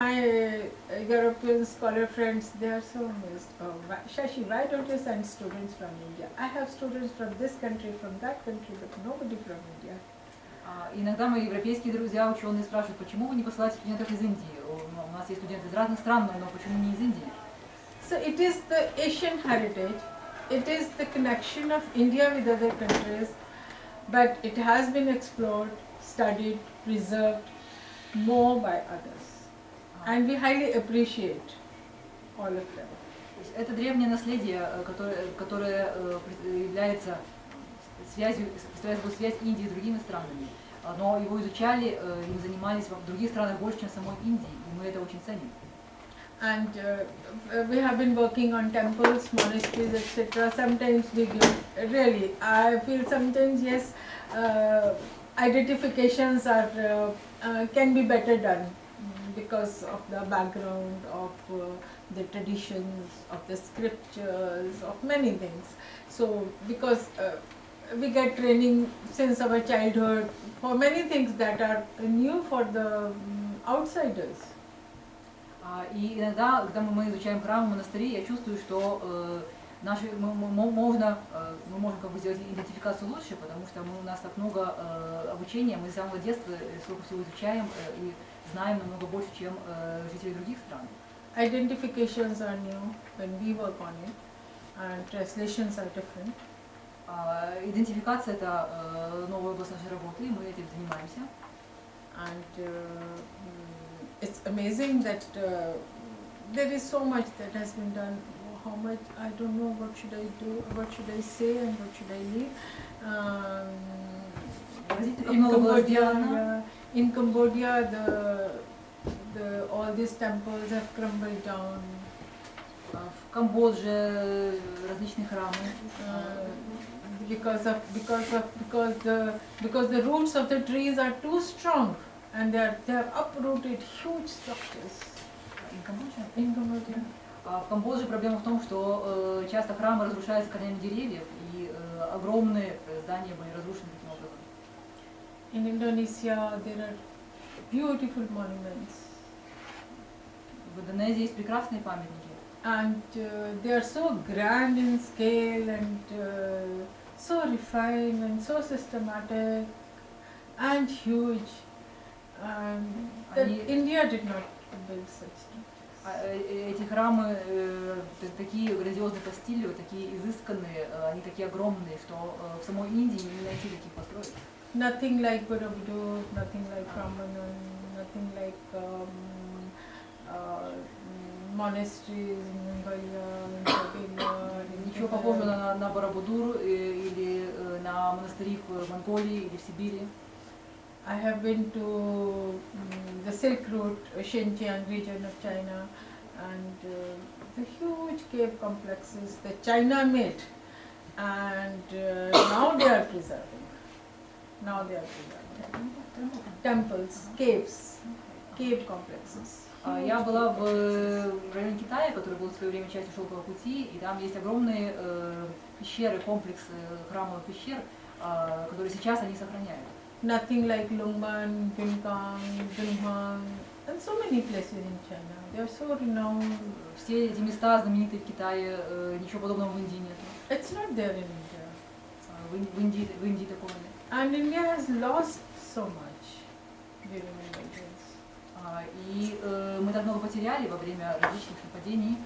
My European scholar friends, they are so amazed. Oh, Shashi, why don't you send students from India? I have students from this country, from that country, but nobody from India. Иногда мои европейские друзья, ученые, спрашивают, почему вы не посылаете студентов из Индии? У нас есть студенты из разных стран, но почему не из Индии? So it is the Asian heritage, it is the connection of India with other countries, but it has been explored, studied, preserved more by others. And we highly appreciate all of them. Это древнее наследие, которое является связью, представляет связь Индии с другими странами. Но его изучали, им занимались в других странах больше, чем в самой Индии, и мы это очень ценим. And we have been working on temples, monasteries, etc. Sometimes we give, really, I feel sometimes, yes, identifications are can be better done because of the background, of the traditions, of the scriptures, of many things. So, because we get training since our childhood for many things that are new for the outsiders. И иногда, когда мы изучаем храмы, монастыри, я чувствую, что мы можем как бы сделать идентификацию лучше, потому что у нас так много обучения, мы с самого детства столько всего изучаем и знаем намного больше, чем жители других стран. Identifications are new when we work on it, and translations are different. Идентификация – это новая область нашей работы, и мы этим занимаемся. And it's amazing that there is so much that has been done. How much, I don't know, what should I do, what should I say, and what should I leave. In Cambodia, all these temples have crumbled down. В Камбодже различные храмы. Because the roots of the trees are too strong, and they have uprooted huge structures. In Cambodia. В Камбодже проблема в том, что часто храмы разрушаются корнями деревьев, и огромные здания были разрушены таким образом. In Indonesia, there are beautiful monuments. В Индонезии есть прекрасные памятники. And they are so grand in scale and so refined and so systematic and huge. That India did not build such things. Эти храмы такие грандиозные по стилю, такие изысканные, они такие огромные, что в самой Индии не найти таких построек. Nothing like Buddha, nothing like Ramanan, nothing like monasteries in Mongolia, ничего похожего на Барабудуру или на монастыри в Монголии или в Сибири. I have been to the Silk Route, Xinjiang region of China, and the huge cave complexes that China made, and now they are preserving. Temples, caves, cave complexes. Я была в районе Китая, который был в свое время частью Шелкового пути, и там есть огромные пещеры, комплексы храмовых пещер, которые сейчас они сохраняют. Nothing like Lungban, Binkang, Dunhuang, and so many places in China. They are so renowned. Все эти места знаменитые в Китае, ничего подобного в Индии нет. It's not there in India. В Индии такого нет. And India has lost so much during invasions. И мы так много потеряли во время различных нападений.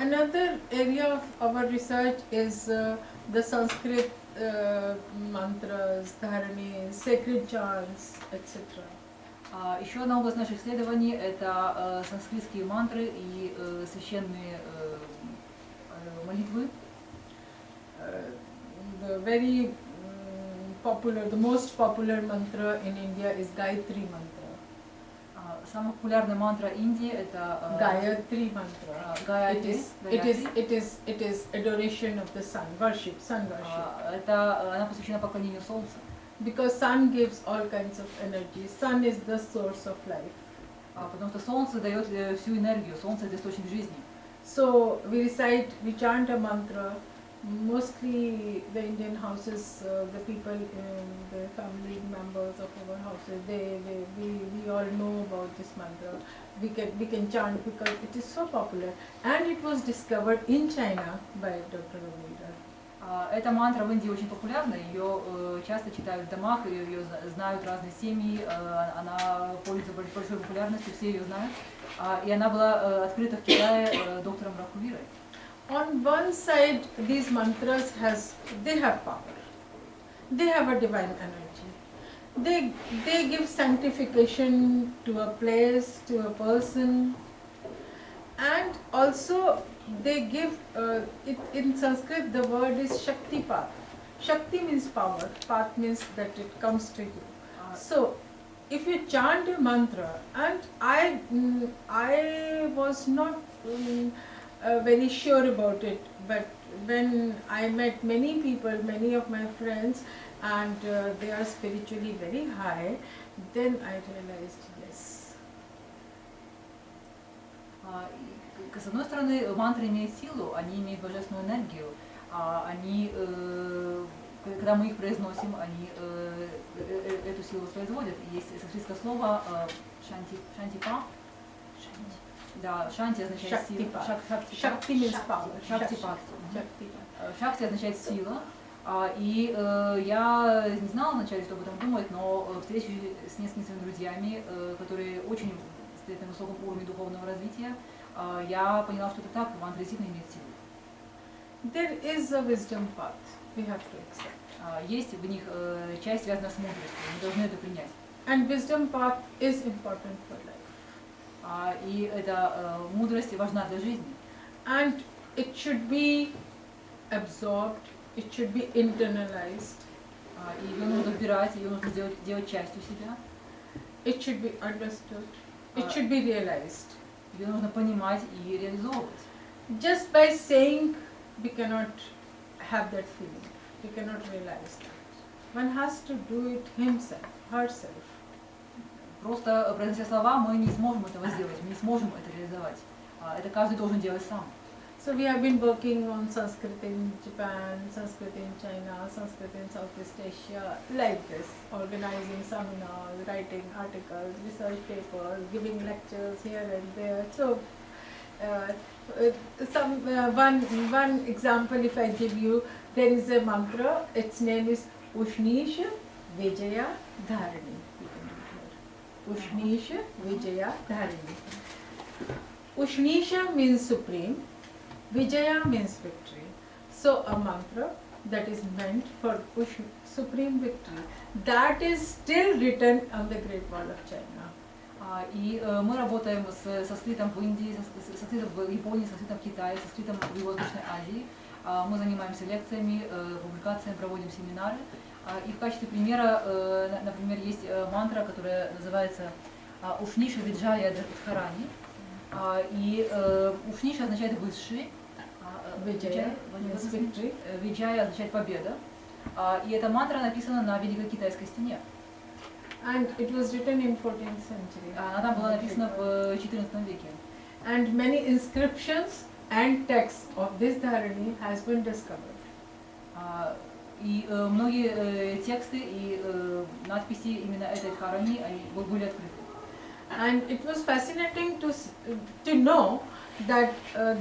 Another area of our research is the Sanskrit mantras, dharanis, sacred chants, etc. Еще одна область наших исследований – это санскритские мантры и священные молитвы. The very popular, the most popular mantra in India is Gayatri mantra. Самая популярная мантра Индии – это Gayatri mantra. It is adoration of the sun, worship, sun worship. Она посвящена поклонению солнцу. Because sun gives all kinds of energy. Sun is the source of life. Потому что солнце дает всю энергию, солнце – это источник жизни. So we chant a mantra mostly the Indian houses, the people, the family members of our houses, we all know about this mantra. We can chant because it is so popular, and it was discovered in China by Dr. Ravira. Эта мантра в Индии очень популярна, ее часто читают в домах, ее знают разные семьи, она пользуется большой популярностью, все ее знают. И она была открыта в Китае доктором Равирой. On one side, these mantras they have power. They have a divine energy. They give sanctification to a place, to a person, and also they give, in Sanskrit the word is Shaktipat. Shakti means power, Pat means that it comes to you. So, if you chant a mantra, and I was not very sure about it, but when I met many people, many of my friends, and they are spiritually very high, then I realized yes. С одной стороны, мантры имеют силу, они имеют божественную энергию, они, когда мы их произносим, они эту силу воспроизводят. Есть санскритское слово шантипа. Да, шанти означает сила. Шакти означает сила. И я не знала вначале, что об этом думать, но встречи с несколькими своими друзьями, которые очень стоят на высоком уровне духовного развития, я поняла, что это так, мантра действительно имеет силу. There is a wisdom path. We have to accept. Есть в них часть, связанная с мудростью, мы должны это принять. And wisdom path is important for life. И эта мудрость важна для жизни. And it should be absorbed, it should be internalized. И ее нужно вбирать, ее нужно делать частью себя. It should be understood, it should be realized. Ее нужно понимать и реализовывать. Just by saying, we cannot have that feeling, we cannot realize that. One has to do it himself, herself. Просто произнося слова, мы не сможем этого сделать, мы не сможем это реализовать. Это каждый должен делать сам. So we have been working on Sanskrit in Japan, Sanskrit in China, Sanskrit in Southeast Asia, like this, organizing seminars, writing articles, research papers, giving lectures here and there. So one example if I give you, there is a mantra, its name is Ushnisha Vijaya Dharani. Ushnisha Vijaya Dharani. Ushnisha means supreme, Vijaya means victory. So a mantra that is meant for supreme victory, that is still written on the Great Wall of China. И мы работаем с санскритом в Индии, с санскритом в Японии, с санскритом в Китае, с санскритом в Юго-Восточной Азии. Мы занимаемся лекциями, публикациями, проводим семинары. И в качестве примера, например, есть мантра, которая называется Ушниша Виджая Дхарани. И Ушниша означает высший, Виджая означает победа. И эта мантра написана на Великой Китайской стене. And it was written in 14th century. Она там была написана в XIV веке. And many inscriptions and texts of this dharani has been discovered. И многие тексты и надписи именно этой дхарани были открыты. And it was fascinating to know that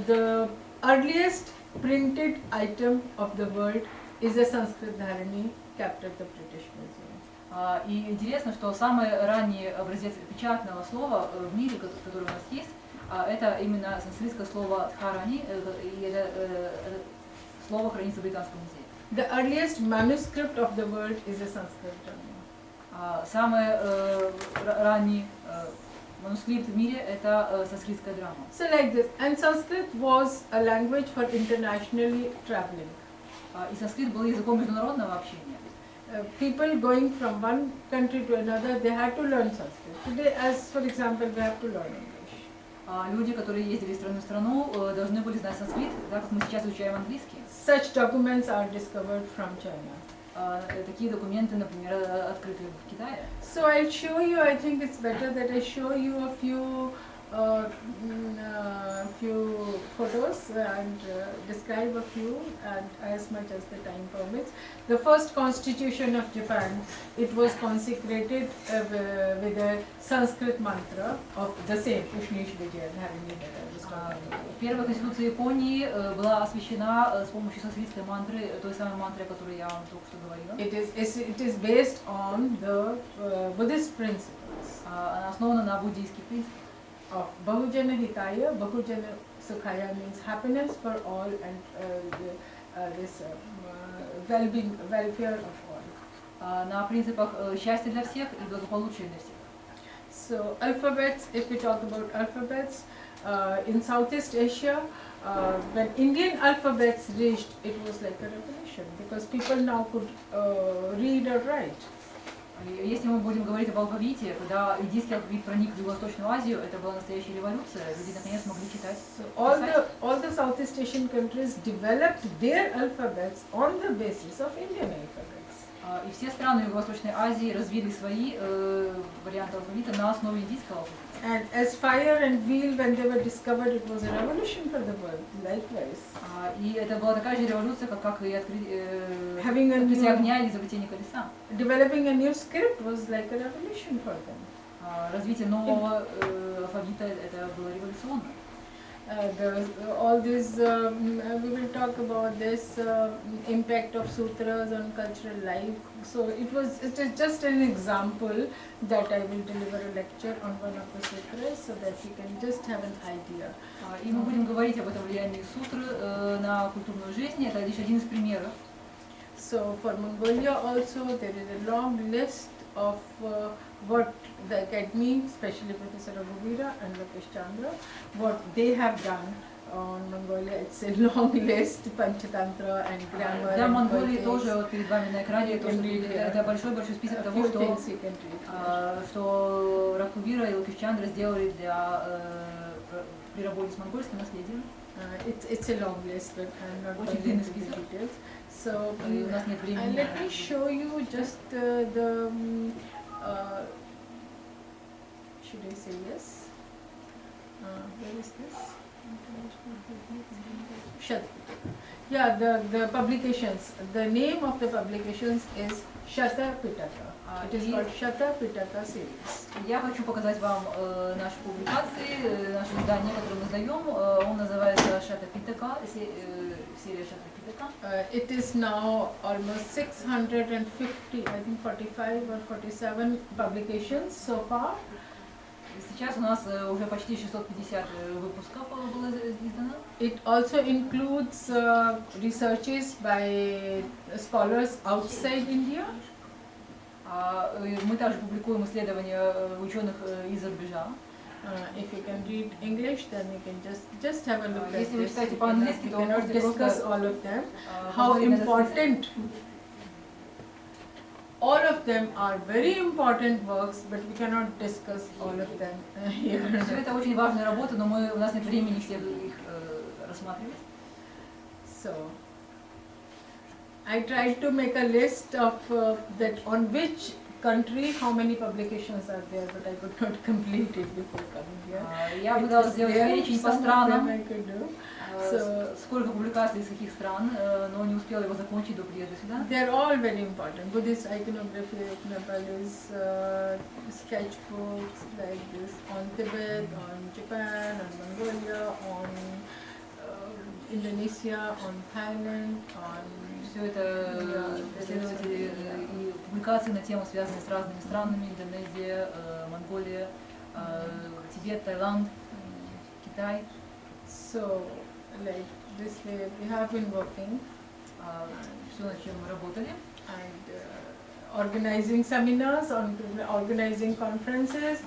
the earliest printed item of the world is a Sanskrit dharani kept at the British Museum. И интересно, что самый ранний образец печатного слова в мире, который у нас есть, это именно санскритское слово дхарани, и это слово хранится в Британском музее. The earliest manuscript of the world is a Sanskrit drama. Самый ранний манускрипт в мире это санскритская драма. So like this, and Sanskrit was a language for internationally traveling. И санскрит был языком международного общения. People going from one country to another, they had to learn Sanskrit. Today, as for example, we have to learn English. Люди, которые ездили из страны в страну, должны были знать санскрит, так как мы сейчас изучаем английский. Such documents are discovered from China. Такие документы, например, открыты в Китае. So I'll show you. I think it's better that I show you a few few photos and describe a few, and as much as the time permits. The first constitution of Japan, it was consecrated with a Sanskrit mantra of the same Ushnish Vijayan, having been Первая конституция Японии была освящена с помощью санскритской мантры, той самой мантры, о которой я вам только что говорила. It is based on the Buddhist principles. Она основана на буддийских принципах. Of Bahujana Hitaya, Bahujana Sukhaya means happiness for all, and this well-being, welfare of all. На принципах счастья для всех и благополучия для всех. So alphabets, if we talk about alphabets, in Southeast Asia, when Indian alphabets reached, it was like a revolution, because people now could read or write. Если мы будем говорить об алфавите, когда индийский алфавит проник в Юго-Восточную Азию, это была настоящая революция. Люди наконец могли читать. All the Southeast Asian countries developed their alphabets on the basis of Indian alphabets. И все страны Юго-Восточной Азии развили свои варианты алфавита на основе индийского алфавита. And as fire and wheel, when they were discovered, it was a revolution for the world. Likewise. И это была такая же революция, как и открытие огня или изобретение колеса. Developing a new script was like a revolution for them. Развитие нового алфавита это было революционно. All these, we will talk about this impact of sutras on cultural life. So it is just an example that I will deliver a lecture on one of the sutras, so that you can just have an idea. И мы будем говорить об этом влиянии сутры на культурную жизнь. Это лишь один из примеров. So for Mongolia also there is a long list of what the Academy, especially Professor Raghuveera and Lokesh Chandra, what they have done on Mongolia. It's a long list, Panchatantra and grammar. Для Монголии тоже вот перед вами на экране это большой список того, что Рагхувира и Локеш Чандра сделали при работе с монгольским наследием. It's a long list, but I'm not going into the details. So let me show you just the should I say yes? Where is this? Yeah, the publications. The name of the publications is Shata Pitaka. It is called Shata Pitaka series. Я хочу показать вам наши публикации, наше издание, которое мы издаем. Он называется Shata Pitaka, серия Shata Pitaka. It is now almost 650, I think 45 or 47 publications so far. Сейчас у нас уже почти 650 выпусков было издано. It also includes researches by scholars outside India. Мы также публикуем исследования ученых из-за рубежа. If you can read English, then you can just have a look at this. Если вы читаете по-английски, то we cannot discuss all of them. How important. All of them are very important works, but we cannot discuss all of them here. Все это очень важная работа, но у нас нет времени всех их рассматривать. So, I tried to make a list of that on which country how many publications are there, but I could not complete it before coming here. Я пыталась сделать перечень по странам, So, сколько публикаций из каких стран, но не успела его закончить до приезда сюда. They are all very important. Buddhist iconography of Nepalese sketchbooks like this on Tibet, on Japan, on Mongolia, on Indonesia, on Thailand, on все это исследователи и публикации на тему, связанные с разными странами: Индонезия, Монголия, Тибет, Таиланд, Китай. So, like this way we have been working. Все, над чем мы работали. And organizing seminars, organizing conferences,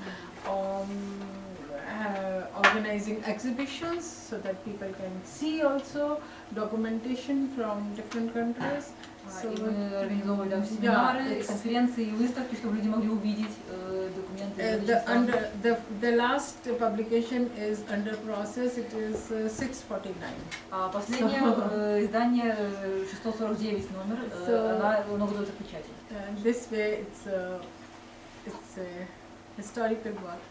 organizing exhibitions so that people can see also documentation from different countries. И мы организовывали семинары, конференции и выставки, чтобы люди могли увидеть документы. The last publication is under process. It is 649. Последнее издание 649 номер, оно готовится к печати. This way it's a historical work.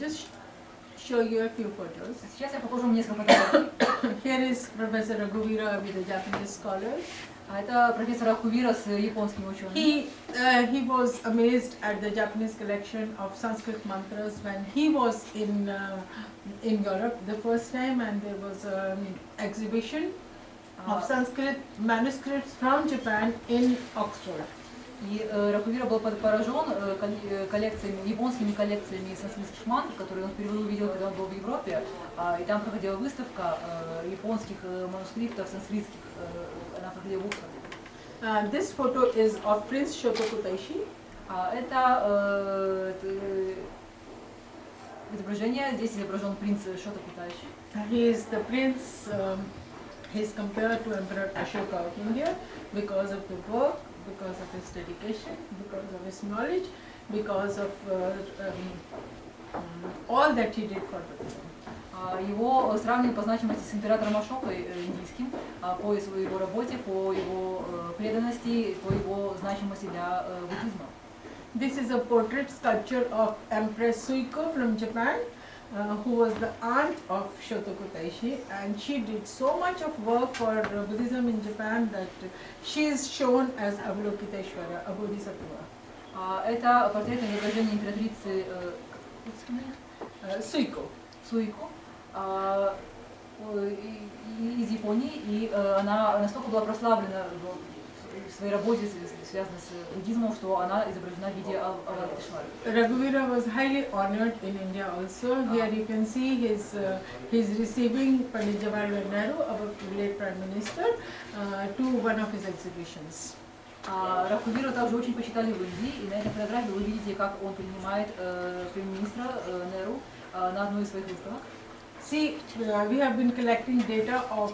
just show you a few photos. Сейчас я покажу вам несколько фотографий. Here is Professor Raghuveera with the Japanese scholars. Это профессор Рагхувира с японскими учеными. He was amazed at the Japanese collection of Sanskrit mantras when he was in Europe the first time, and there was an exhibition of Sanskrit manuscripts from Japan in Oxford. И Рагхувира был поражен коллекциями, японскими коллекциями санскритских мантр, которые он впервые увидел, когда он был в Европе. И там проходила выставка японских манускриптов санскритских. Она проходила в Оксфорде. This photo is of Prince Shotoku Taishi. Это изображение. Здесь изображен принц Шотоку Тайши. He is the prince. He is compared to Emperor Ashoka of India because of the work, because of his dedication, because of his knowledge, because of all that he did for Buddhism. Его сравнивают по значимости с императором Ашокой индийским, по его работе, по его преданности, по его значимости для буддизма. This is a portrait sculpture of Empress Suiko from Japan, who was the aunt of Shotoku Taishi, and she did so much of work for Buddhism in Japan that she is shown as Avalokiteshvara, a bodhisattva. Это портрет изображения императрицы Суико из Японии, и она настолько была прославлена в своей работе, связанной с буддизмом, что она изображена в виде Авалокитешвары. Raghuveera was highly honored in India also. Here you can see he's receiving Pandit Jawaharlal Nehru, our late Prime Minister, to one of his exhibitions. Рагхувиру также очень почитали в Индии, и на этой фотографии вы видите, как он принимает премьер-министра Неру на одной из своих выставок. See, we have been collecting data of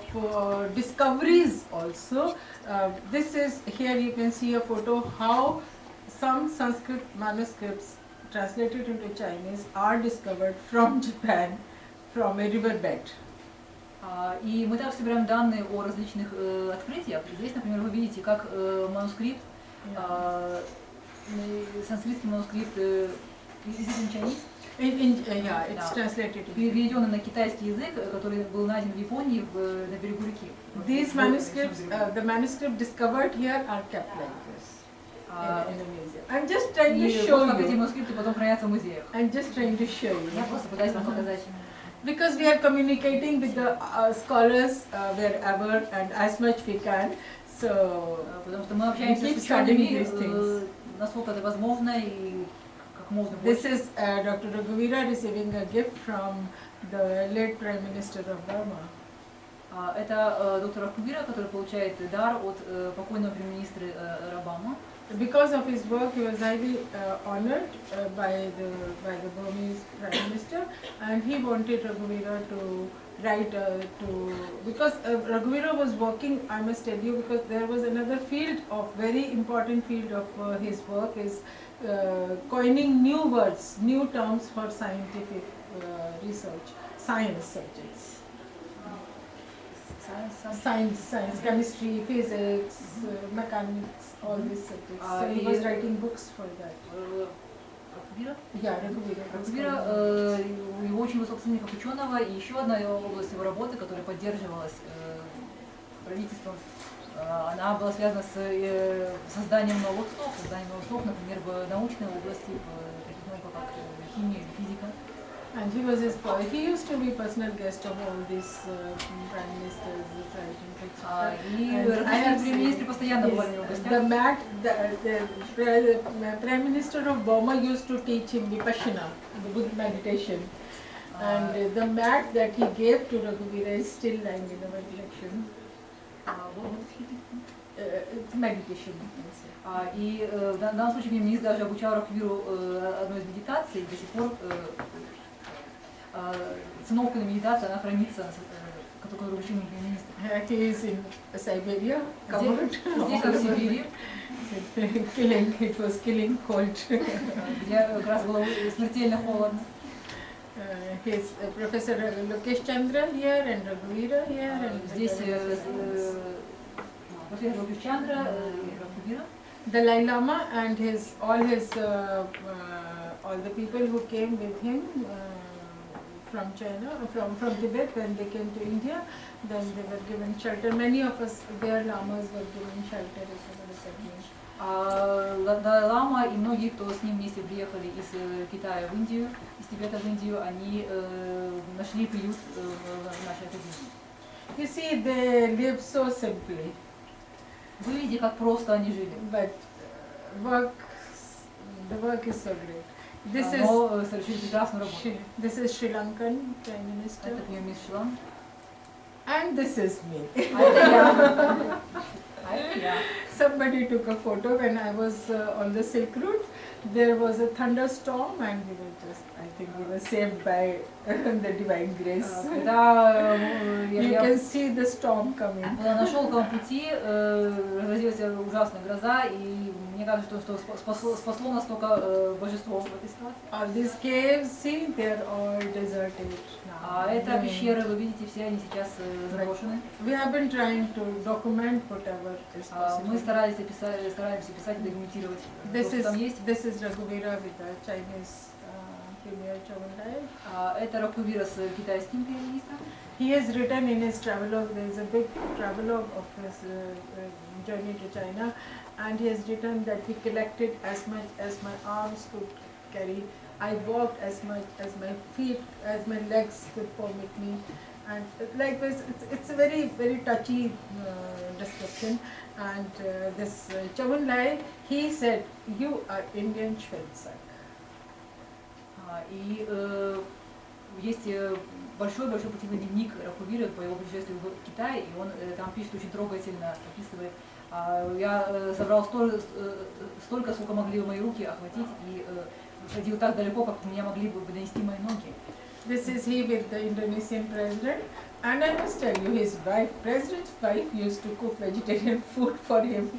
discoveries also. This is, here you can see a photo how some Sanskrit manuscripts translated into Chinese are discovered from Japan, from a riverbed. И мы также собираем данные о различных открытиях. Здесь, например, вы видите, как манускрипт, санскритский манускрипт, Chinese, it's translated. Переведенный на китайский язык, который был найден в Японии на берегу реки. These manuscripts, the manuscript discovered here are kept like this in Indonesia. I'm just trying to show как эти you. манускрипты потом хранятся в музеях. I'm just trying to show you. Я просто пытаюсь вам показать. Because we are communicating with the scholars wherever and as much we can, so потому что мы общаемся с учеными, насколько это возможно и как можно больше. This is Dr. Raghuveera receiving a gift from the late Prime Minister of Burma. Это доктор Рагхувира, который получает дар от покойного премьер-министра Рабама. Because of his work, he was highly honored by the Burmese Prime Minister, and he wanted Raghuveera to write because Raghuveera was working, I must tell you, because there was another field of very important field of his work is coining new words, new terms for scientific research, science subjects. Science, chemistry, physics, mechanics, all these subjects. So he was writing books for that. Рагхувира, его очень высоко ценили как ученого, и еще одна область его работы, которая поддерживалась правительством, она была связана с созданием новых слов, например, в научной области, в таких науках, как химия или физика. And he used to be personal guest of all these prime ministers, presidents, и различные премьер-министры постоянно бывали в гостях. The Prime Minister of Burma used to teach him Vipassana, the Buddhist meditation, and the mat that he gave to Raghuveera is still lying in our collection. It's meditation. И в данном случае премьер-министр даже обучал Рагхувиру одной из медитаций, до сих пор циновка на медитацию, она хранится, которую вручил премьер-министр. He is in Siberia, covered. Здесь, как в Сибири. It was killing cold. Где как раз было смертельно холодно. His Professor Lokesh Chandra here and Raghuveera here. And здесь профессор Локеш Чандра и Рагхувира. Dalai Lama and all the people who came with him. from China, from Tibet when they came to India. Then they were given shelter. Many of us, their lamas were given shelter as a resettlement. Далай-лама и многие, кто с ним вместе приехали из Китая в Индию, из Тибета в Индию, они нашли приют в нашей академии. You see, they live so simply. Вы видите, как просто они жили. But the work is so great. This совершили прекрасную работу. This is Sri Lankan Prime Minister. Это премьер-министр Шри-Ланки. And this is me. Yeah. Somebody took a photo when I was on the Silk Route. There was a thunderstorm and we were just, I think we were saved by the divine grace. You can see the storm coming. На шелковом пути разразилась ужасная гроза, и мне кажется, что спасло настолько божество в этой ситуации. All these caves, see, they're all deserted now. Это пещеры, вы видите, все они сейчас заброшены. We have been trying to document whatever is possible. Мы стараемся писать и документировать то, что там есть. This is Raghuvira with the Chinese premier Chowandai. Это Рагхувира с китайским премьер-министром. He has written in his travelogue, there is a big travelogue of his journey to China, and he has written that he collected as much as my arms could carry. I walked as much as my feet, as my legs could permit me. And like this, it's a very, very touchy description. And this Chowandai, he said, you are Indian Shvetsak. И есть большой-большой путевой дневник Рагхувиры по его путешествию в Китай, и он там пишет очень трогательно, описывает. Я собрал столько, сколько могли мои руки охватить, и ходил так далеко, как меня могли бы донести мои ноги. This is he with the Indonesian president, and I must tell you, his wife, president's wife, used to cook vegetarian food for him.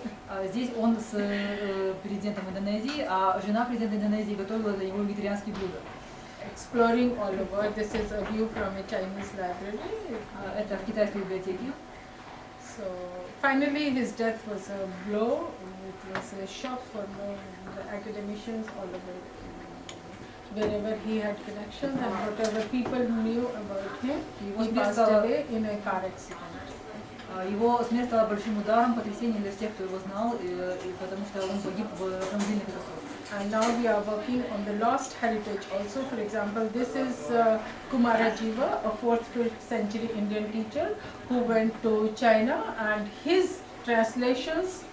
Здесь он с президентом Индонезии, а жена президента Индонезии готовила для него вегетарианские блюда. Exploring all over. This is a view from a Chinese library. Это в китайской библиотеке. So finally, his death was a blow. It was a shock for the academicians all over. Wherever he had connections and whatever people knew about him, he passed away in a car accident. Его смерть стала большим ударом, потрясением для всех, кто его знал, потому что он погиб в автомобильной катастрофе. And now we are working on the lost heritage also. For example, this is Kumara Jiva, a 4th-5th century Indian teacher who went to China, and his translations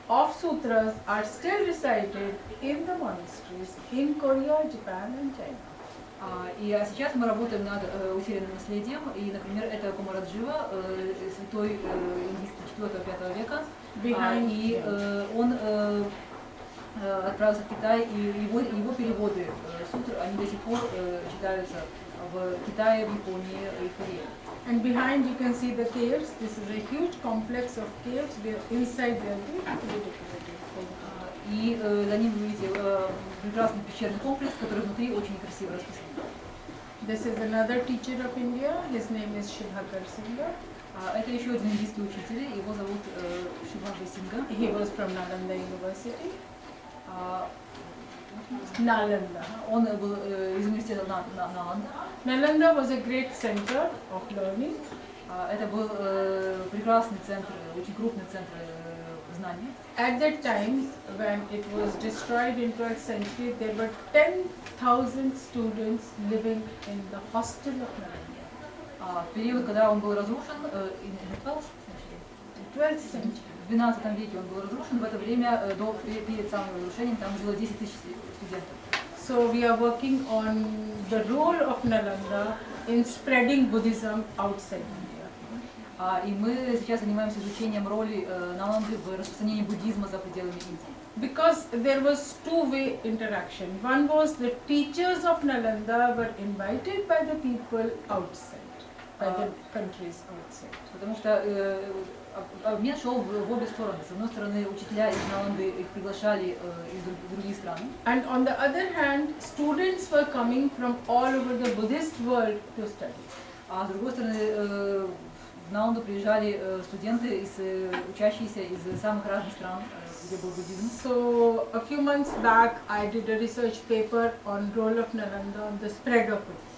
of sutras are still recited in the monasteries in Korea, Japan and China. И сейчас мы работаем над утерянным наследием, и, например, это Кумараджива, святой индийский 4-5 века, и он отправился в Китай, и его переводы сутр, они до сих пор читаются в Китае, в Японии и в Корее. And behind you can see the caves. This is a huge complex of caves where inside they are beautifully decorated. И за ним вы видите прекрасный пещерный комплекс, который внутри очень красиво расписан. This is another teacher of India. His name is Shibhakar Singha. Это еще один индийский учитель, его зовут Шибхакар Сингха. He was from Nalanda University. Nalanda. Он был из университета Наланда. Nalanda was a great center of learning. Это был прекрасный центр, очень крупный центр знаний. At that time, when it was destroyed in 12th century, there were 10,000 students living in the hostel of Nalanda. В период, когда он был разрушен, в 12th century. В 12 веке он был разрушен, в это время, перед самым разрушением, там жило 10 тысяч студентов. So we are working on the role of Nalanda in spreading Buddhism outside India. И мы сейчас занимаемся изучением роли Наланды в распространении буддизма за пределами Индии. Because there was two-way interaction. One was the teachers of Nalanda were invited by the people outside, by the countries outside. Потому что обмен шел в обе стороны. С одной стороны, учителя из Наланды их приглашали из других стран. And on the other hand, students were coming from all over the Buddhist world to study. А с другой стороны, в Наланду приезжали студенты, учащиеся из самых разных стран, где был буддизм. So a few months back, I did a research paper on role of Nalanda on the spread of Buddhism.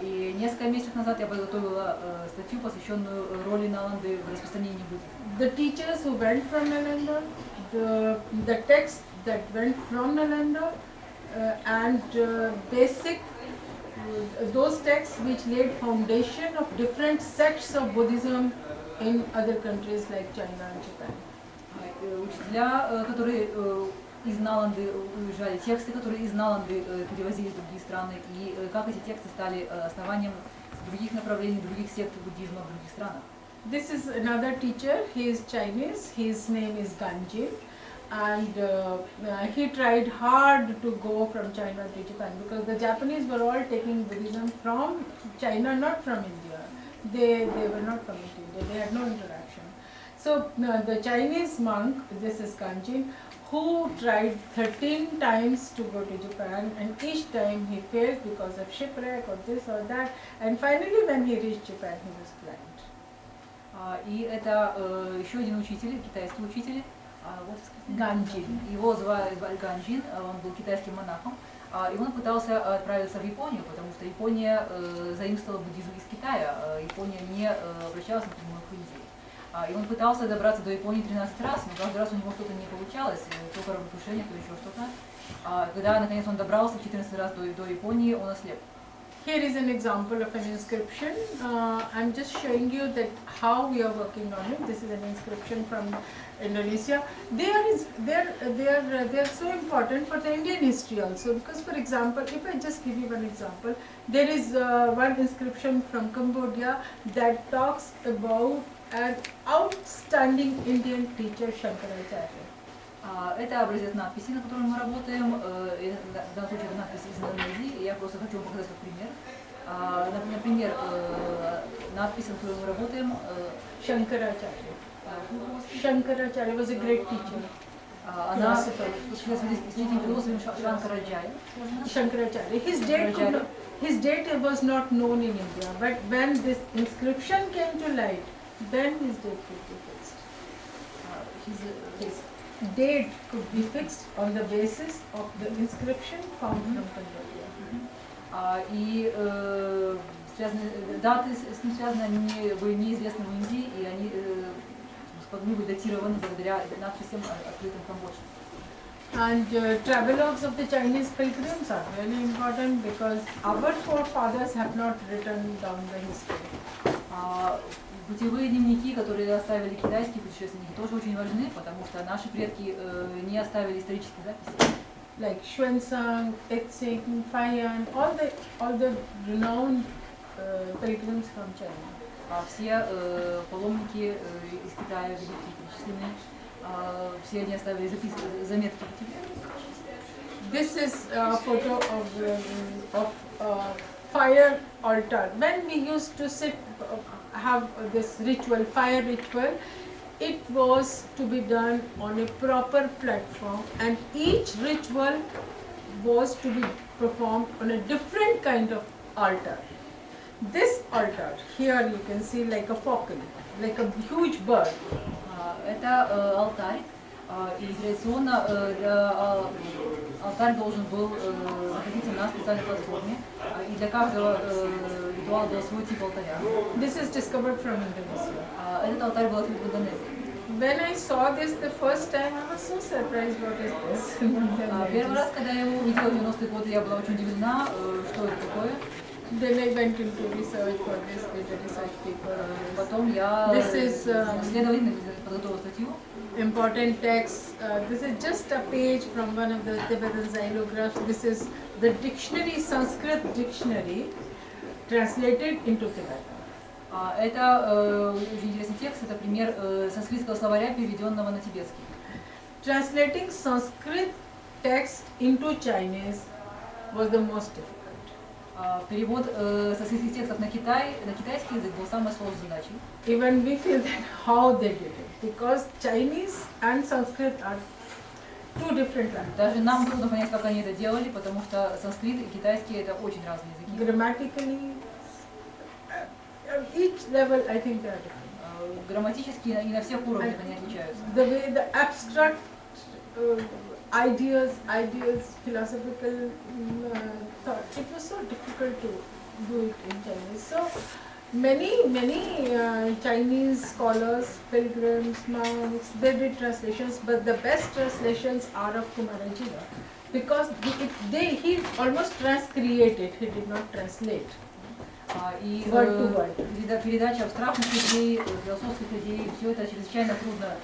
И несколько месяцев назад я подготовила статью, посвященную роли Наланды в распространении буддизма. The teachers who went from Nalanda, the text that went from Nalanda, and basic those texts which laid foundation of different sects of Buddhism in other countries like China and Japan. Учителя, которые из Наланды уезжали, тексты, которые из Наланды перевозились в другие страны, и как эти тексты стали основанием других направлений, других сект буддизма в других странах. This is another teacher. He is Chinese. His name is Ganjin, and he tried hard to go from China to Japan because the Japanese were all taking Buddhism from China, not from India. They were not coming to India. They had no interaction. So the Chinese monk, this is Ganjin, who tried 13 times to go to Japan, and each time he failed because of shipwreck or this or that, and finally when he reached Japan he was blind. И это еще один учитель, китайский учитель, Ганджин. Его звали Ганджин, он был китайским монахом, и он пытался отправиться в Японию, потому что Япония заимствовала буддизм из Китая, Япония не обращалась напрямую к Индии. И он пытался добраться до Японии 13 раз, но каждый раз у него что-то не получалось, то кораблекрушение, то еще что-то. Когда наконец он добрался в 14 раз до Японии, он ослеп. Here is an example of an inscription. I'm just showing you that how we are working on it. This is an inscription from Indonesia. They are so important for the Indian history also, because for example, if I just give you one example, there is one inscription from Cambodia that talks about an outstanding Indian teacher, Shankaracharya. Это образец надписи, на котором мы работаем. В данном случае это надпись из Индонезии, и я просто хочу вам показать как пример. Например, надпись, на которой мы работаем, Shankaracharya. Shankaracharya was a great teacher. Она великим философом Shankaracharya. His date was not known in India, but when this inscription came to light, then his date could be fixed. His date could be fixed on the basis of the inscription found from Cambodia. И даты с ним связаны, они были неизвестны в Индии, и они могли быть датированы благодаря надписям, открытым в Камбодже. And travelogues of the Chinese pilgrims are really important because our forefathers have not written down the history. Путевые дневники, которые оставили китайские путешественники, тоже очень важны, потому что наши предки не оставили исторические записи. Like Xuanzang, Exing, Faiyan, all the renowned pilgrims from China. Все паломники из Китая, великие, перечисленные, все они оставили заметки по тебе. This is a photo of fire altar. When we used to have this ritual, fire ritual, it was to be done on a proper platform, and each ritual was to be performed on a different kind of altar. This altar, here you can see like a falcon, like a huge bird. Это алтарь, и традиционно алтарь должен был находиться на специальной платформе, и для каждого ритуала был свой тип алтаря. This is discovered from Indonesia. Этот алтарь был открыт в Индонезии. When I saw this the first time, I was so surprised. What is this? Первый раз, когда я его увидела в 90-е годы, я была очень удивлена, что это такое. Then I went into research for this, did a research paper. Потом я исследовательно подготовила статью. Important text. This is just a page from one of the Tibetan xylographs. This is the dictionary, Sanskrit dictionary, translated into Tibetan. Это очень интересный текст, это пример санскритского словаря, переведенного на тибетский. Translating Sanskrit text into Chinese was the most difficult. Перевод санскритских текстов на китайский язык был самой сложной задачей. Even we feel that how they did it, because Chinese and Sanskrit are two different languages. Даже нам трудно понять, как они это делали, потому что санскрит и китайский это очень разные языки. Grammatically, each level I think they are different. Грамматически и на всех уровнях они отличаются. The way the abstract ideas, philosophical thought, it was so difficult to do it in Chinese. So many Chinese scholars, pilgrims, monks, they did translations, but the best translations are of Kumarajiva, because he almost transcreated, he did not translate. И Word to word. передача абстрактных идей, философских идей, все это чрезвычайно трудно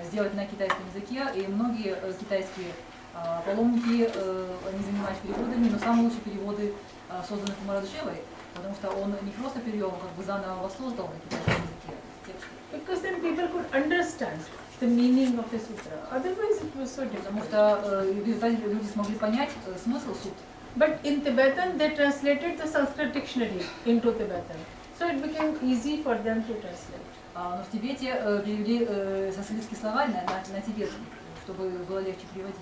сделать на китайском языке, и многие китайские паломники они занимались переводами, но самые лучшие переводы созданы Кумарадживой, потому что он не просто перевел, он как бы заново воссоздал на китайском языке тексты. Because then people could understand the meaning of a sutra. Otherwise it was so difficult. Потому что в результате люди смогли понять смысл сут. But in Tibetan they translated the Sanskrit dictionary into Tibetan. So it became easy for them to translate. Но в Тибете перевели санскритский словарь на тибетский, чтобы было легче переводить.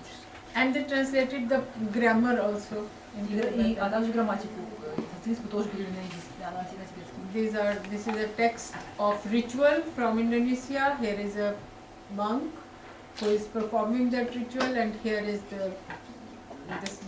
And they translated the grammar also. А также грамматику санскритскую тоже перевели на тибетский. This is a text of ritual from Indonesia. Here is a monk who is performing that ritual, and here is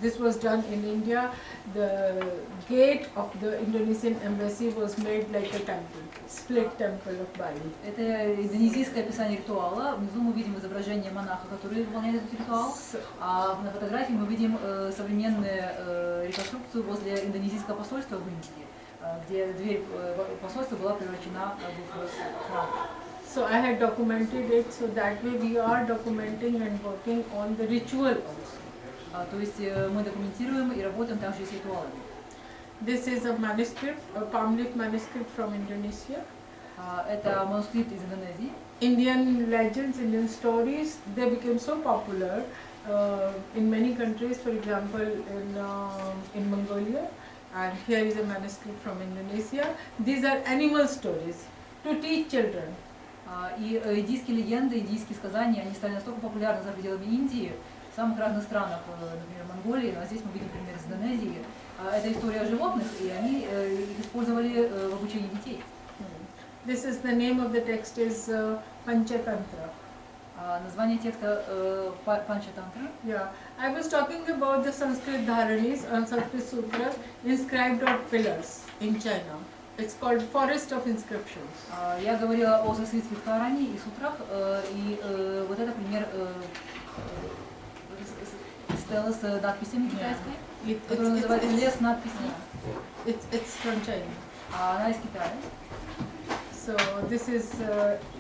this was done in India. The gate of the Indonesian embassy was made like a temple, split temple of Bali. Это индонезийское описание ритуала. Внизу мы видим изображение монаха, который выполняет этот ритуал. А на фотографии мы видим современную реконструкцию возле индонезийского посольства в Индии, где дверь посольства была превращена в храм. So I had documented it, so that way we are documenting and working on the ritual also. То есть мы документируем и работаем также с ритуалами. This is a manuscript, a palm leaf manuscript from Indonesia. Это манускрипт из Индонезии. Indian legends, Indian stories, they became so popular in many countries. For example, in Mongolia, and here is a manuscript from Indonesia. These are animal stories to teach children. И индийские легенды, индийские сказания, они стали настолько популярны за пределами Индии, в самых разных странах, например, Монголии, а здесь мы видим пример из Индонезии. Это история о животных, и они их использовали в обучении детей. This is the name of the text is Panchatantra. Название текста Panchatantra. Yeah, I was talking about the Sanskrit dharanis and Sanskrit sutras inscribed on pillars in China. It's called Forest of Inscriptions. Я говорила о санскритских дхарани и сутрах, и вот это пример стела с надписями китайской, которая называется «Лес надписей». It's from China. Она из Китая. So this is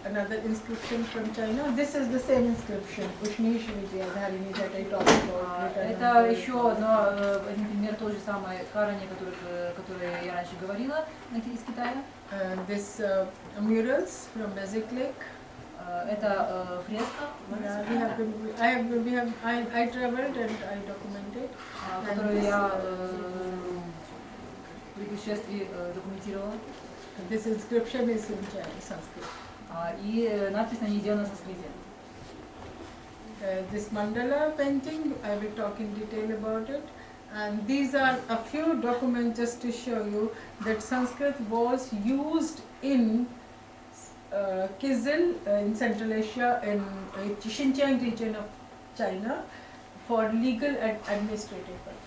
another inscription from China. This is the same inscription, Ushnish Vidya Dharini, that I talked about. Это еще один пример той же самой дхарани, о которой я раньше говорила, из Китая. This murals from Magic Lake. Это фреска. I traveled and I documented. Которую я при путешествии документировала. This inscription is in Sanskrit. И надпись на ней сделана на санскрите. This mandala painting, I will talk in detail about it. And these are a few documents just to show you that Sanskrit was used in Kizil in Central Asia, in Xinjiang region of China, for legal and administrative purposes.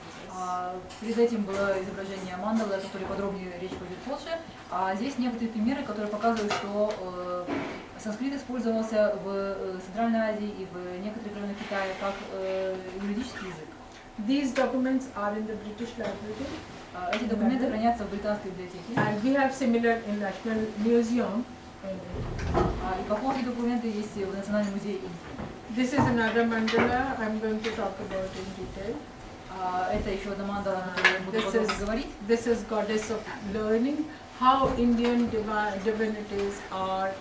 Перед этим было изображение мандалы, о которой подробнее речь пойдет позже. А здесь некоторые примеры, которые показывают, что санскрит использовался в Центральной Азии и в некоторых районах Китая как юридический язык. These documents are in the British Library. Эти документы хранятся в британской библиотеке. And we have similar in National Museum. И похожие документы есть в Национальном музее Индии. This is another mandala I'm going to talk about in detail. Это еще одна мандала, о которой я буду подробно говорить. This is goddess of learning. How Indian divinities are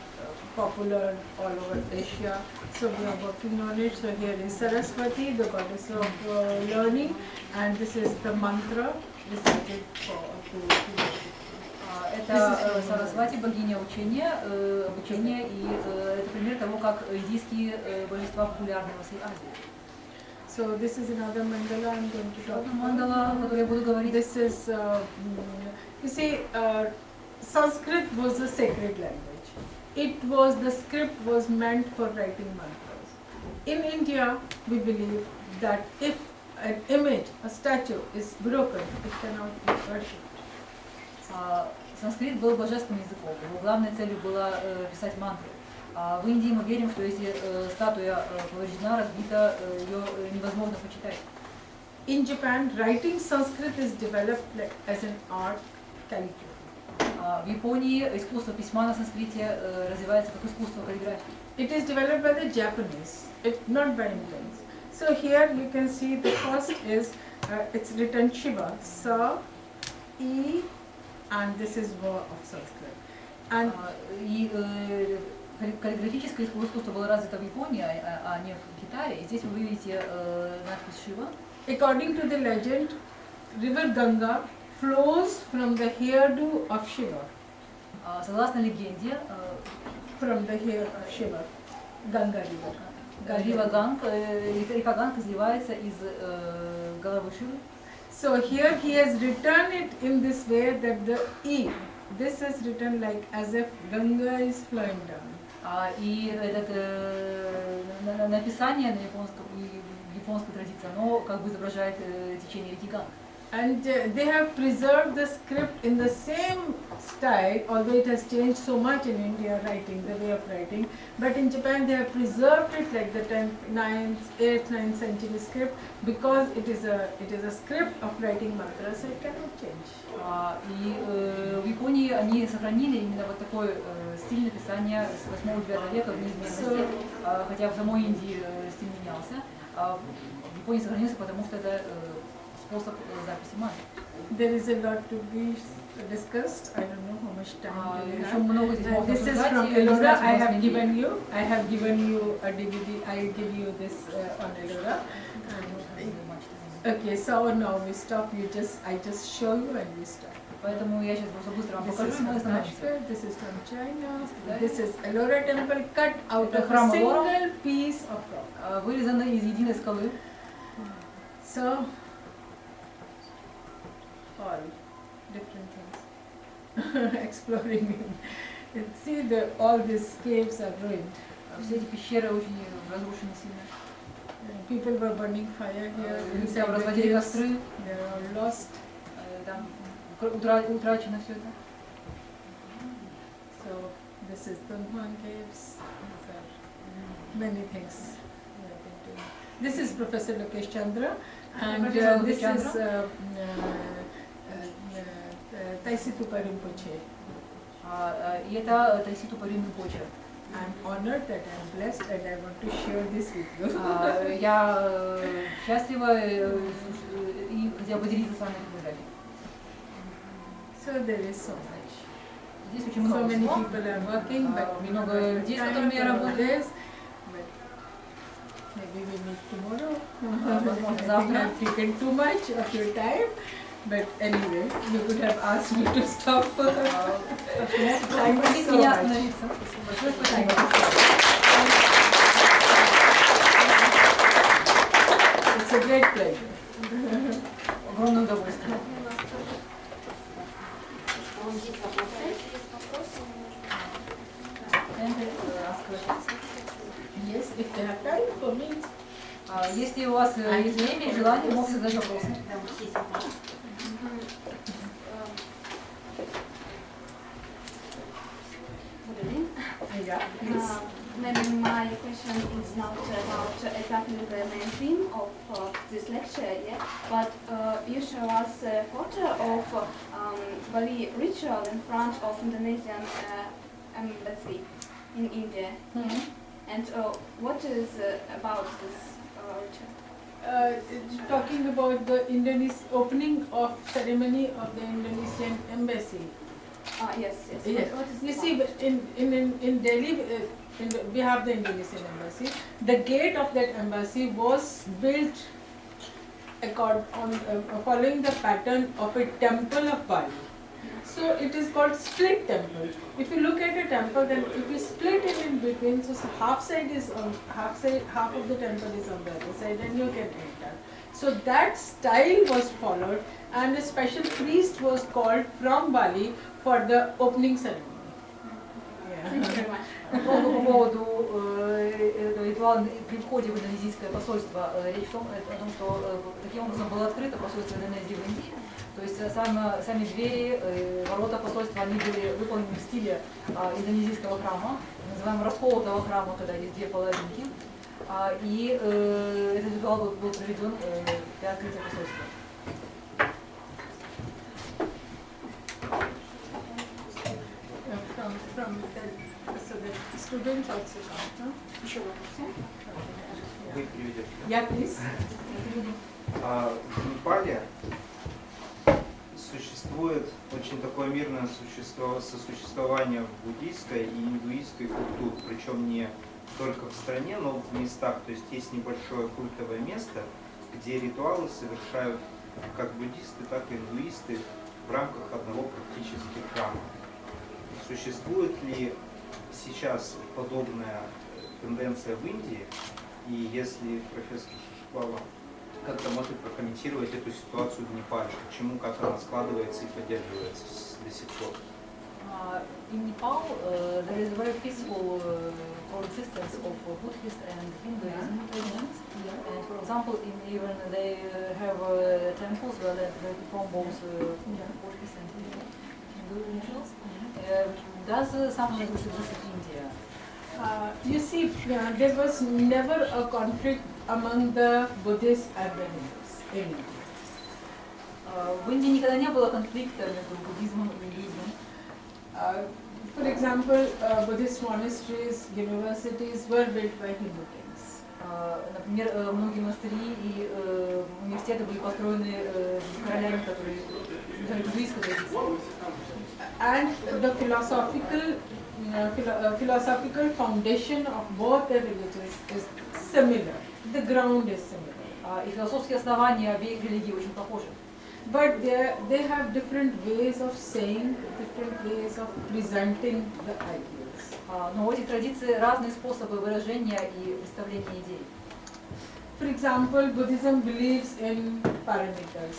popular all over Asia. So we are working on it. So here is Saraswati, the goddess of learning, and this is the mantra recited Это Сарасвати, богиня учения, обучения, и это пример того, как индийские божества популярны во всей Азии. So this is another mandala I'm going to talk about. Мандала, о которой я буду говорить. This is, you see, Sanskrit was a sacred language. The script was meant for writing mantras. In India, we believe that if an image, a statue is broken, it cannot be worshipped. Санскрит был божественным языком, его главной целью было писать мантры. В Индии мы верим, что если статуя повреждена, разбита, ее невозможно почитать. In Japan, writing Sanskrit is developed as an art calligraphy. В Японии искусство письма на санскрите развивается как искусство каллиграфии. It is developed by the Japanese, not by Indians. So here you can see the first is, it's written Shiva, Sa, E, and this is Va of Sanskrit. And каллиграфическое искусство было развито в Японии, а не в Китае. И здесь вы видите надпись Шива. According to the legend, river Ganga flows from the hairdo of Shiva. Согласно легенде, From the hair of Shiva, Ganga river. Река Ганг изливается из головы Шивы. So here he has written it in this way that the E, this is written like as if Ganga is flowing down. И это написание на японском, в японской традиции, оно как бы изображает течение реки Ганг. And they have preserved the script in the same style, although it has changed so much in India writing, the way of writing. But in Japan they have preserved it like the 10th, 9th, 8th, 9th century script because it is a script of writing mantras, so it cannot change. И в Японии они сохранили именно вот такой стиль написания с 8-9 века в неизменности, хотя в самой Индии стиль менялся. В Японии сохранился, потому что это способ записи мантры. There is a lot to be discussed. I don't know how much time do we Еще много здесь можно This is обсуждать. from Ellora. I have given you a DVD. I give you this on Ellora. Okay, so now we stop. I just show you and we stop. Поэтому я сейчас просто быстро вам This покажу, is и мы from остановимся. Kashmir, this is from China. This is Ellora temple cut out Это of a храм single Ellora. piece of rock. Вырезано из единой скалы. So all different things. Exploring. See, all these caves are ruined. Все эти пещеры очень разрушены сильно. People were burning fire here. Люди разводили костры. They are all lost. Там утрачено все это. So this is Dunhuang caves. These are many things. This is Professor Lokesh Chandra, and this is Taisitupa Rinpoche. И это Тайситупа Ринпоче. I'm honored that I'm blessed, and I want to share this with you. Я счастлива и хотела поделиться с вами фотографией. So there is so much. Здесь очень So много many всего. people are working, but we Много don't людей, с have которыми я time for работаю. this. But maybe we meet tomorrow. Возможно, I think завтра. I've taken too much of your time. But anyway, you could have asked me to stop. Thank you so Меня much. остановиться. Большое спасибо. It's a great pleasure. Огромное удовольствие. Yes, if they have time for me. Если у вас есть время и желание, можете задать вопросы. Yeah, please. Maybe my question is not about exactly the main theme of this lecture yet, but you show us a photo of Bali ritual in front of Indonesian embassy in India. And what is about this ritual? Talking about the opening of ceremony of the Indonesian embassy. Yes. Yes. What is You the see, point? in Delhi, we have the Indonesian embassy. The gate of that embassy was built following the pattern of a temple of Bali. So it is called split temple. If you look at a temple, then if you split it in between, so half of the temple is on the other side, and you can enter. So that style was followed, and a special priest was called from Bali for the opening ceremony. Thank you very much. По поводу ритуала при входе в индонезийское посольство, речь о том, что таким образом было открыто посольство Индонезии в Индии. То есть сами двери, ворота посольства, они были выполнены в стиле индонезийского храма, называемого расколотого храма, когда есть две половинки. И этот ритуал был проведен для открытия посольства. So the students also come, Еще вопросы? Вы приведете. Yeah, please. В Непале существует очень такое мирное сосуществование буддийской и индуистской культур, причем не только в стране, но в местах. То есть есть небольшое культовое место, где ритуалы совершают как буддисты, так и индуисты в рамках одного практически храма. Существует ли сейчас подобная тенденция в Индии? И если профессор Шашибала как-то может прокомментировать эту ситуацию в Непале, почему, как она складывается и поддерживается до сих пор? In Nepal, there is a very peaceful coexistence of Buddhist and Hinduism traditions. And for example, even they have temples where they perform both Buddhist and Hindu rituals. Does something like this exist in India? You see, there was never a conflict among the Buddhists and the Hindus in India. В Индии никогда не было конфликта между буддизмом и индуизмом. For example, Buddhist monasteries, universities were built by Hindu kings. Например, многие монастыри и университеты были построены королями, которые индуистской традиции. And the philosophical foundation of both the religions is similar. The ground is similar. И философские основания обеих религий очень похожи. But they have different ways of saying, different ways of presenting the ideas. Но у этих традиций разные способы выражения и представления идей. For example, Buddhism believes in parameters.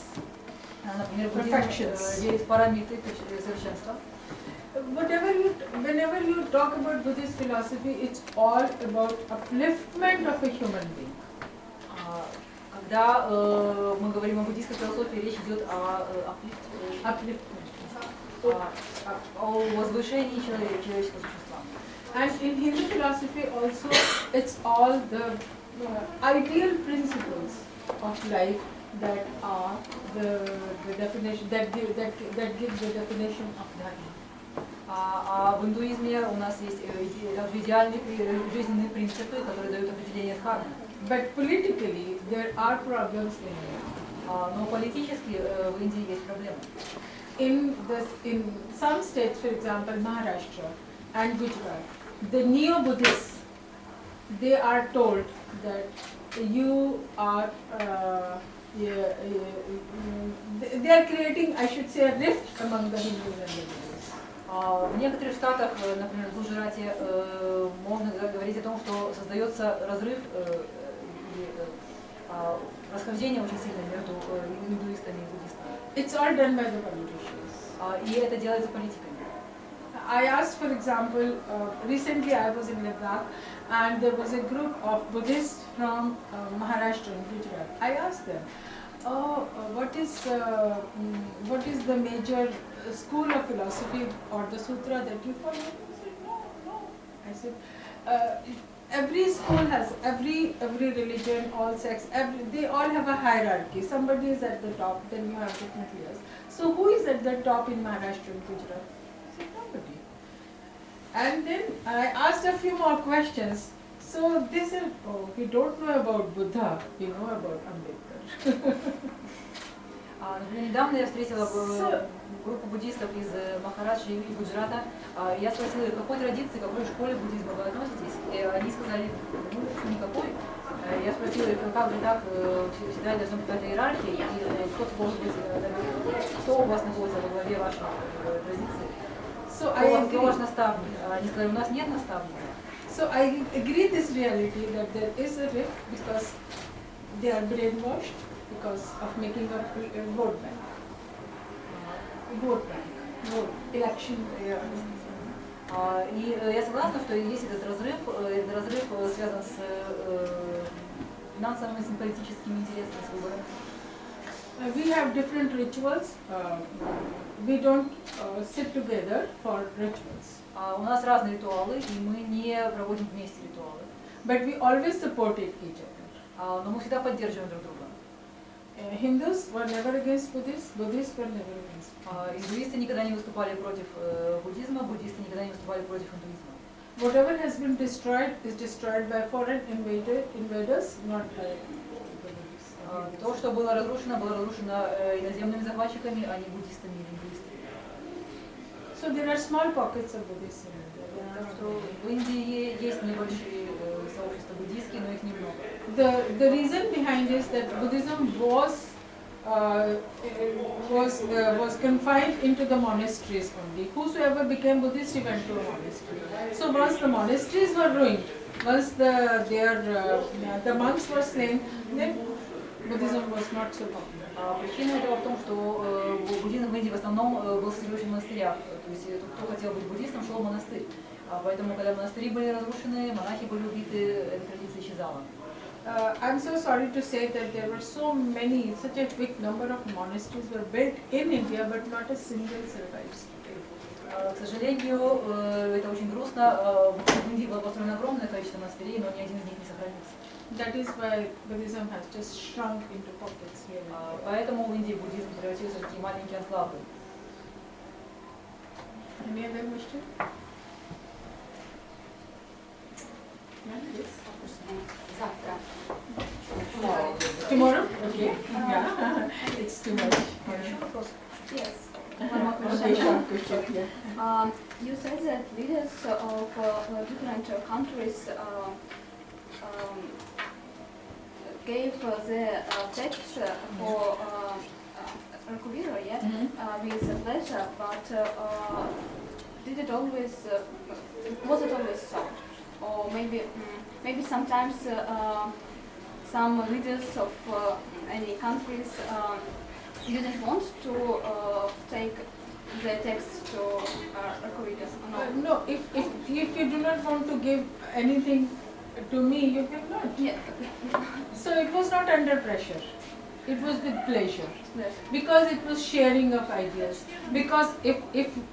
Например, буддизм верит в параметры совершенства. Whenever you talk about Buddhist philosophy, it's all about upliftment of a human being. Когда мы говорим о буддийской философии, речь идет о возвышении человеческого существа. And in Hindu philosophy also, it's all the ideal principles of life that are the definition that give the definition of dharma. А в индуизме у нас есть идеальные жизненные принципы, которые дают определение дхармы. But politically, there are problems in India. Но политически в Индии есть проблемы. In some states, for example, Maharashtra and Gujarat, the neo-Buddhists, they are told that you are, they are creating, I should say, a rift among the Hindus and the Buddhists. В некоторых штатах, например, в Гуджарате, можно говорить о том, что создается разрыв и расхождение очень сильное между индуистами и буддистами. It's all done by the politicians. И это делается политиками. I asked, for example, recently I was in Ladakh and there was a group of Buddhists from Maharashtra and Gujarat. I asked them, what is the major school of philosophy or the sutra that you follow? He said, no. I said, every school has, every religion, all sects, they all have a hierarchy. Somebody is at the top, then you have different layers. So who is at the top in Maharashtra and Gujarat? I said, nobody. And then I asked a few more questions. So they said, oh, we don't know about Buddha, we know about Ambedkar. Недавно я встретила группу буддистов из Махараджи и Гуджарата. Я спросила, к какой традиции, к какой школе буддизма вы относитесь? И они сказали, ну, никакой. Я спросила, как же так, всегда должна быть какая-то иерархия, и кто может быть, кто у вас находится во главе вашей традиции? Кто ваш наставник? Они сказали, у нас нет наставника. So I agree this reality that there is a rift because they are brainwashed because of making a vote bank. Vote, election. И я согласна, что есть этот разрыв связан с финансовыми и политическими интересами, с выборами. We have different rituals. We don't sit together for rituals. У нас разные ритуалы, и мы не проводим вместе ритуалы. But we always support each other. Но мы всегда поддерживаем друг друга. Hindus were never against Buddhists, Buddhists were never against Hindus. Индуисты никогда не выступали против буддизма, буддисты никогда не выступали против индуизма. Whatever has been destroyed is destroyed by foreign invaders, not by Buddhists. То, что было разрушено иноземными захватчиками, а не буддистами или индуистами. So there are small pockets of Buddhists in India. Так что в Индии есть небольшие сообщества буддийские, но их немного. The reason behind is that Buddhism was confined into the monasteries only. Whosoever became Buddhist, he went to a monastery. So once the monasteries were ruined, once the monks were slain, then Buddhism was not so popular. Причина этого в том, что буддизм в Индии в основном был сосредоточен в монастырях. То есть кто хотел быть буддистом, шел в монастырь. Поэтому, когда монастыри были разрушены, монахи были убиты, эта традиция исчезала. I'm so sorry to say that there were such a big number of monasteries were built in India, but not a single survives today. К сожалению, это очень грустно. В Индии было построено огромное количество монастырей, но ни один из них не сохранился. That is why Buddhism has just shrunk into pockets here. Поэтому в Индии буддизм превратился в такие маленькие анклавы. Any other question? Завтра. Tomorrow? Okay. Yeah. It's too much. Yes. One more question. You said that leaders of different countries gave their texts for Rakuvira, yeah, with pleasure, but did it always, was it always so? Or maybe sometimes some leaders of any countries didn't want to take the text to Rakuvira. No, if you do not want to give anything to me, you cannot. Yeah. So it was not under pressure. It was with pleasure. Yes. Because it was sharing of ideas. Because if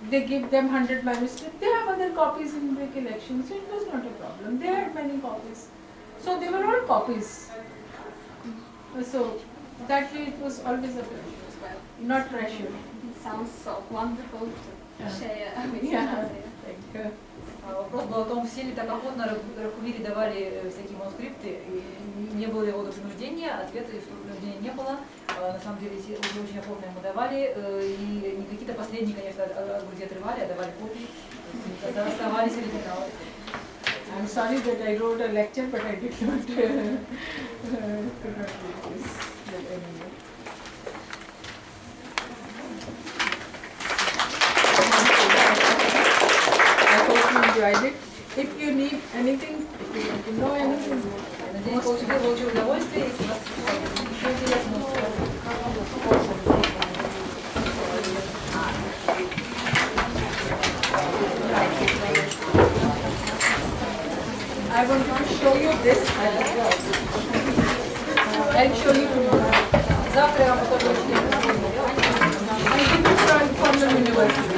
they give them 100 manuscripts, they have other copies in the collection, so it was not a problem. They had many copies. So they were all copies. So that way it was always a pleasure, not pressure. It sounds so wonderful to share with Yeah. you. Вопрос был о том, все ли так охотно Ракувире давали всякие манускрипты, и не было его принуждения, ответа, что принуждения не было. На самом деле, все очень охотно ему давали, и не какие-то последние, конечно, от груди отрывали, а давали копии, оставались оригиналы. I'm sorry that I wrote a lecture, but I did not could not do this. But anyway. Enjoyed it. If you need anything, if you want to know anything, Надеюсь, получил удовольствие, если у вас еще интересно. I want to show you this as well. I'll show you tomorrow. Завтра я вам покажу очень интересно. I think it's from the university.